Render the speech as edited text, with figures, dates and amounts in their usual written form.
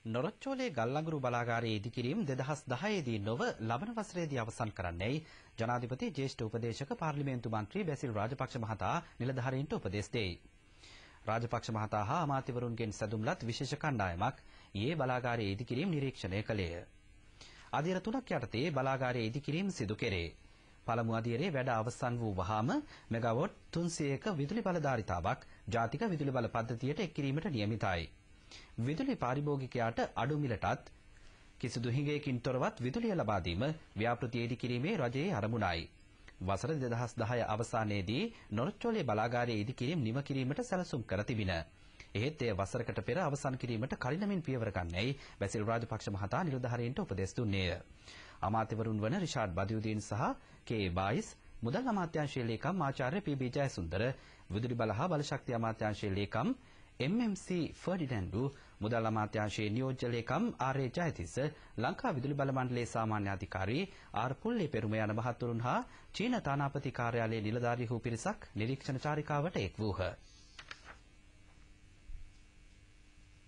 නොරොච්චෝලේ ගල්ලඟුරු බලාගාරයේ ඉදිකිරීම 2010 දී නොව ලබන වසරේදී අවසන් කරන්නයි ජනාධිපති ජ්‍යෙෂ්ඨ උපදේශක පාර්ලිමේන්තු මන්ත්‍රී බැසිල් රාජපක්ෂ මහතා නිලධාරීන්ට උපදෙස් දෙයි. රාජපක්ෂ මහතා හා අමාත්‍යවරුන්ගෙන් සැදුම්ලත් විශේෂ කණ්ඩායමක් ඊයේ බලාගාරයේ ඉදිකිරීම නිරීක්ෂණය කළේය. අදියර 3ක් යටතේ බලාගාරයේ ඉදිකිරීම සිදු කෙරේ. පළමු අදියරේ වැඩ අවසන් වූ වහාම මෙගාවොට් 300ක විදුලි බලධාරිතාවක් ජාතික විදුලි බල පද්ධතියට එක් කිරීමට නියමිතයි. විදුලි පාරිභෝගිකයාට අඩු මිලටත් කිසිදු හිඟයකින් තොරවත් විදුලිය ලබා දීම ව්‍යාපෘතිය ඉදි කිරීමේ රජයේ අරමුණයි. වසර 2010 අවසානයේදී නොරොච්චෝලේ බලාගාරයේ ඉදි කිරීම නිම කිරීමට සැලසුම් කර තිබින. එහෙත් එය වසරකට පෙර අවසන් කිරීමට කලිනමින් පියවර ගන්නයි බැසිල් රාජපක්ෂ මහතා නිලධාරීන්ට උපදෙස් දුන්නේය. අමාත්‍යවරුන් වන රිෂාඩ් බදියුදීන් සහ කේ බායිස්, මුදල් අමාත්‍යාංශයේ ලේකම් ආචාර්ය පී.බී. ජයසුන්දර, විදුලි බල හා බලශක්ති අමාත්‍යාංශයේ ලේකම් MMC ෆර්ඩිනැන්ඩු, මුදල් අමාත්‍යාංශයේ නියෝජ්‍ය ලේකම් ආර්.ඒ. ජයතිස්ස, ලංකා විදුලි බල මණ්ඩලයේ සාමාන්‍ය අධිකාරී ආර්. පුල්ලේ පෙරුම යන මහත්වරුන් හා චීන තානාපති කාර්යාලයේ නිලධාරීහු පිරිසක් නිරීක්ෂණ චාරිකාවට එක් වූහ.